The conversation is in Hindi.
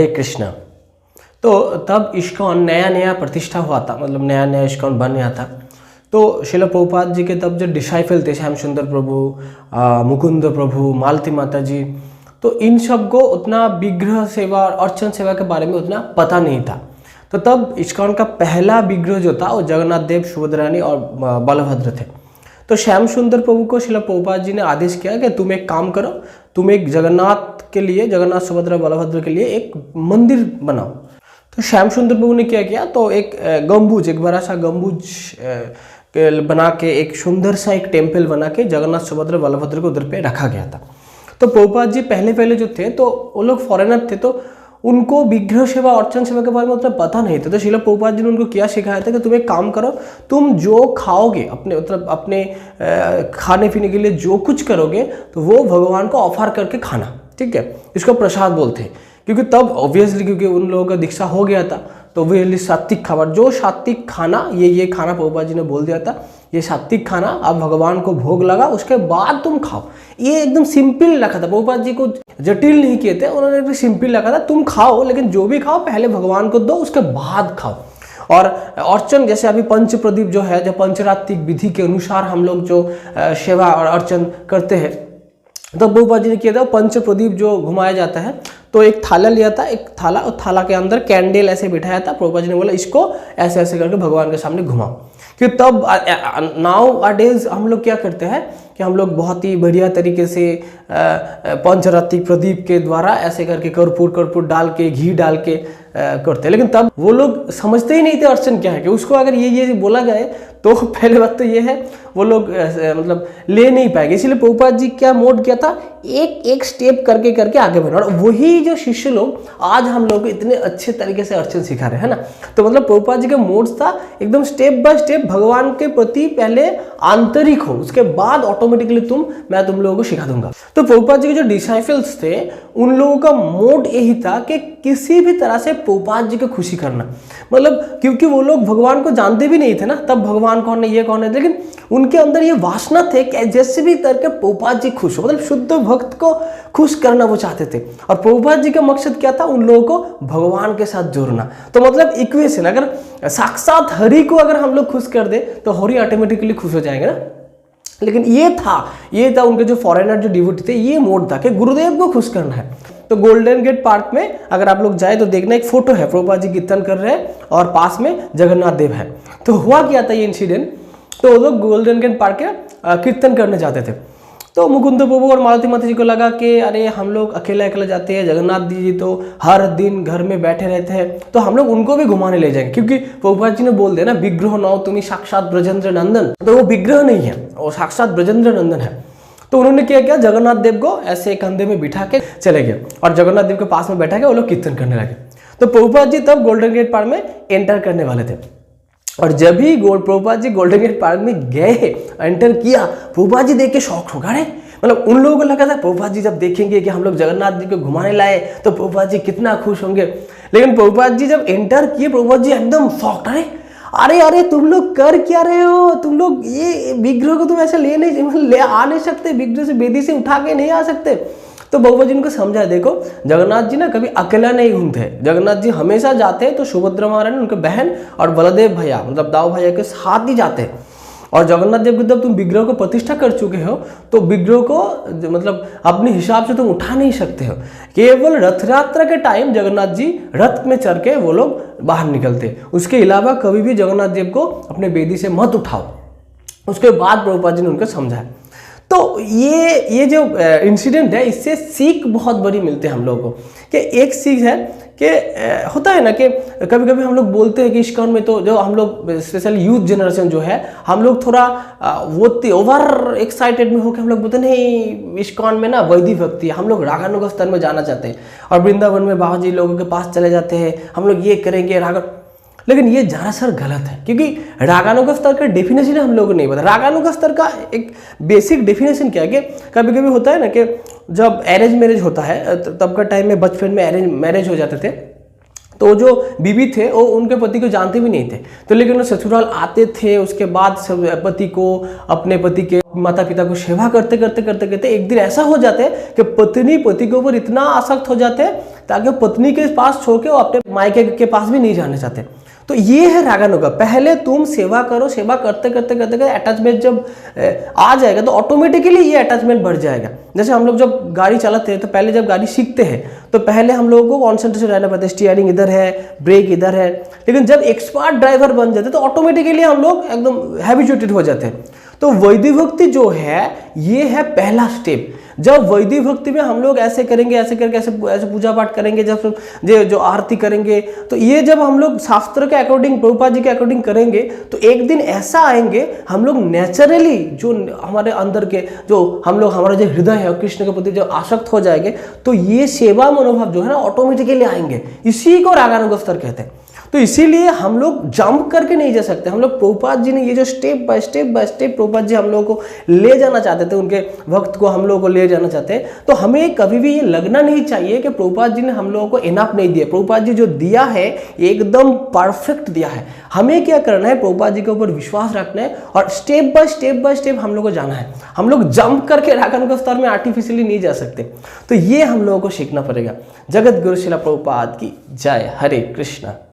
हरे कृष्ण। तो तब इस्कॉन नया नया प्रतिष्ठा हुआ था, मतलब नया नया इस्कॉन बन गया था। तो श्रील प्रभुपाद जी के तब जो डिसाइपल थे, श्याम सुंदर प्रभु, मुकुंद प्रभु, मालती माता जी, तो इन सब को उतना विग्रह सेवा और अर्चन सेवा के बारे में उतना पता नहीं था। तो तब इस्कॉन का पहला विग्रह जो था वो जगन्नाथ देव, सुभद्रा रानी और बलभद्र थे। तो श्याम सुंदर प्रभु को श्रील प्रभुपाद जी ने आदेश किया कि तुम एक काम करो, तुम एक जगन्नाथ के लिए, जगन्नाथ सुभद्रा बलभद्र के लिए एक मंदिर बनाओ। तो श्याम सुंदर प्रभु ने क्या किया, तो एक गम्बुज, एक बड़ा सा गम्बुज बना के, एक सुंदर सा एक टेम्पल बना के जगन्नाथ सुभद्रा बलभद्र को उधर पे रखा गया था। तो प्रभुपाद जी पहले पहले जो थे तो वो लोग फॉरेनर थे, तो उनको विग्रह सेवा, अर्चन सेवा के बारे में उतना पता नहीं था। तो श्रील प्रभुपाद जी ने उनको क्या सिखाया था कि तुम एक काम करो, तुम जो खाओगे, अपने मतलब अपने खाने पीने के लिए जो कुछ करोगे तो वो भगवान को ऑफर करके खाना, ठीक है। इसको प्रसाद बोलते हैं, क्योंकि तब ऑब्वियसली क्योंकि उन लोगों का दीक्षा हो गया था, तो वे सात्विक खाना, जो सात्विक खाना, ये खाना प्रभुपाद जी ने बोल दिया था, ये सात्विक खाना आप भगवान को भोग लगा, उसके बाद तुम खाओ। ये एकदम सिंपल रखा था, प्रभुपाद जी को जटिल नहीं किए थे, उन्होंने एकदम सिंपल रखा था, तुम खाओ लेकिन जो भी खाओ पहले भगवान को दो, उसके बाद खाओ। और अर्चन जैसे अभी पंच प्रदीप जो है, जो पंचरात्रिक विधि के अनुसार हम लोग जो सेवा और अर्चन करते हैं, तो प्रभुपाद जी ने किया था पंच प्रदीप जो घुमाया जाता है, तो एक थाला लिया था, एक थाला, और थाला के अंदर कैंडल ऐसे बिठाया था। प्रभुपाद जी ने बोला इसको ऐसे ऐसे करके भगवान के सामने घुमाओ। कि तब नाउ अ डेज हम लोग क्या करते हैं कि हम लोग बहुत ही बढ़िया तरीके से पंचरात्रिक प्रदीप के द्वारा ऐसे करके कर्पूर डाल के, घी डाल के करते हैं। लेकिन तब वो लोग समझते ही नहीं थे अर्चन क्या है, कि उसको अगर ये बोला जाए तो पहले बात तो ये है वो लोग मतलब ले नहीं पाएंगे। इसलिए प्रभुपाद जी क्या मोड किया था, एक एक स्टेप करके करके आगे बढ़ना। और वही जो शिष्य लोग आज हम लोग इतने अच्छे तरीके से अर्चन सिखा रहे हैं ना। तो मतलब प्रभुपाद जी का मोड्स था एकदम स्टेप बाय स्टेप, भगवान के प्रति पहले आंतरिक हो, उसके बाद ऑटोमेटिकली मैं तुम लोगों को सिखा दूंगा। तो प्रभुपाद जी के जो डिसाइपल्स थे उन लोगों का मोड यही था कि किसी भी तरह से प्रभुपाद जी को खुशी करना। मतलब क्योंकि वो लोग भगवान को जानते भी नहीं थे ना, तब भगवान कौन है, ये कौन है, लेकिन उनके अंदर ये वासना थे कि जैसे भी करके प्रभुपाद जी खुश हो, मतलब शुद्ध भक्त को खुश करना वो चाहते थे। और प्रभुपाद जी का मकसद क्या था, उन लोगों को भगवान के साथ जोड़ना। तो मतलब इक्वेशन, अगर साक्षात हरि को अगर हम लोग खुश कर दे तो हरि ऑटोमेटिकली खुश हो जाएंगे ना। लेकिन ये था उनके जो फॉरेनर जो डिवोटी थे, ये मोड था कि गुरुदेव को खुश करना है। तो गोल्डन गेट पार्क में अगर आप लोग जाए तो देखना, एक फोटो है, प्रभुपाद जी कीर्तन कर रहे हैं और पास में जगन्नाथ देव है। तो हुआ क्या था ये इंसिडेंट, तो वो लोग गोल्डन गेट पार्क के कीर्तन करने जाते थे। तो मुकुंद प्रभु और मालती माता जी को लगा कि अरे हम लोग अकेला जाते हैं, जगन्नाथ जी तो हर दिन घर में बैठे रहते हैं, तो हम लोग उनको भी घुमाने ले जाएंगे। क्योंकि प्रभुपाद जी ने बोल दिया ना, विग्रह नौ तुम्हें साक्षात ब्रजेंद्र नंदन, तो वो विग्रह नहीं है, वो साक्षात ब्रजेंद्र नंदन है। तो उन्होंने क्या किया, जगन्नाथ देव को ऐसे कंधे में बिठा के चले गए और जगन्नाथ देव के पास में बैठा के वो लोग कीर्तन करने लगे। तो प्रभुपाद जी तब गोल्डन गेट पार्क में एंटर करने वाले थे। और जब भी Prabhupada ji golden gate park में गए, एंटर किया, प्रभुपाद जी देख के शॉक हो गए। मतलब उन लोगों को लगा था प्रभुपाद जी जब देखेंगे कि हम लोग जगन्नाथ जी को घुमाने लाए तो प्रभुपाद जी कितना खुश होंगे। लेकिन प्रभुपाद जी जब एंटर किए, प्रभुपाद जी एकदम शॉक्ड, अरे तुम लोग कर क्या रहे हो, तुम लोग ये विग्रह को तुम ऐसे ले आ नहीं सकते, विग्रह से बेदी से उठा के नहीं आ सकते। तो प्रभुपाद जी उनको समझा, देखो जगन्नाथ जी ना कभी अकेला नहीं घूमते, जगन्नाथ जी हमेशा जाते हैं तो सुभद्रा महारानी, उनके बहन और बलदेव भैया मतलब दाऊ भैया के साथ ही जाते हैं। और जगन्नाथ देव को जब तुम विग्रह को प्रतिष्ठा कर चुके हो तो विग्रह को मतलब अपने हिसाब से तुम उठा नहीं सकते हो। केवल रथ यात्रा के टाइम जगन्नाथ जी रथ में चढ़ के वो लोग बाहर निकलते, उसके अलावा कभी भी जगन्नाथ देव को अपने बेदी से मत उठाओ। उसके बाद प्रभुपाद जी ने उनको समझाया। तो ये जो इंसिडेंट है, इससे सीख बहुत बड़ी मिलती है हम लोगों को। कि एक सीख है कि होता है ना कि कभी कभी हम लोग बोलते हैं कि इस्कॉन में तो जो हम लोग स्पेशली यूथ जनरेशन जो है, हम लोग थोड़ा वो ओवर एक्साइटेड में होकर हम लोग बोलते नहीं इस्कॉन में ना वैदिक भक्ति है, हम लोग रागानुग स्तर में जाना चाहते हैं और वृंदावन में बाबा जी लोगों के पास चले जाते हैं, हम लोग ये करेंगे रागा। लेकिन ये दरअसल गलत है, क्योंकि रागानुग स्तर का डेफिनेशन हम लोगों को नहीं पता। रागानुग स्तर का एक बेसिक डेफिनेशन क्या है कि कभी कभी होता है ना कि जब अरेंज मैरिज होता है, तब का टाइम में बचपन में अरेंज मैरिज हो जाते थे, तो जो बीवी थे वो उनके पति को जानते भी नहीं थे। तो लेकिन वो ससुराल आते थे, उसके बाद पति को, अपने पति के माता पिता को सेवा करते करते एक दिन ऐसा हो जाते कि पत्नी पति के ऊपर इतना आसक्त हो जाते ताकि वो पत्नी के पास छोड़ के वो अपने मायके के पास भी नहीं जाना चाहते। तो ये है रागानुगा। पहले तुम सेवा करो, सेवा करते करते करते करते अटैचमेंट जब आ जाएगा तो ऑटोमेटिकली ये अटैचमेंट बढ़ जाएगा। जैसे हम लोग जब गाड़ी चलाते हैं तो पहले जब गाड़ी सीखते हैं तो पहले हम लोगों को कॉन्सेंट्रेशन रहना पड़ता है, स्टीयरिंग इधर है, ब्रेक इधर है। लेकिन जब एक्सपर्ट ड्राइवर बन जाते तो ऑटोमेटिकली हम लोग एकदम हैबिचुएटेड हो जाते हैं। तो वैदिक भक्ति जो है ये है पहला स्टेप। जब वैदिक भक्ति में हम लोग ऐसे करेंगे, ऐसे करके ऐसे पूजा पाठ करेंगे, जब जो आरती करेंगे, तो ये जब हम लोग शास्त्र के अकॉर्डिंग, प्रभुपाद जी के अकॉर्डिंग करेंगे तो एक दिन ऐसा आएंगे हम लोग नेचुरली जो हमारे अंदर के जो हम लोग हमारा जो हृदय है कृष्ण के प्रति जो आसक्त हो जाएंगे, तो ये सेवा मनोभाव जो है ना ऑटोमेटिकली आएंगे। इसी को रागानुग स्तर कहते हैं। तो इसीलिए हम लोग जंप करके नहीं जा सकते। हम लोग प्रभुपाद जी ने ये जो step by step Prabhupada ji हम लोगों को ले जाना चाहते थे, उनके वक्त को हम लोगों को ले जाना चाहते हैं, तो हमें कभी भी ये लगना नहीं चाहिए कि प्रभुपाद जी ने हम लोगों को इनफ नहीं दिया। प्रभुपाद जी जो दिया है एकदम परफेक्ट दिया है। हमें क्या करना है, प्रभुपाद जी के ऊपर विश्वास रखना है और स्टेप बाय स्टेप हम लोग को जाना है। हम लोग जंप करके रागानुग स्तर में आर्टिफिशियली नहीं जा सकते। तो ये हम लोगों को सीखना पड़ेगा। जगत गुरु श्रील प्रभुपाद की जय। हरे कृष्णा।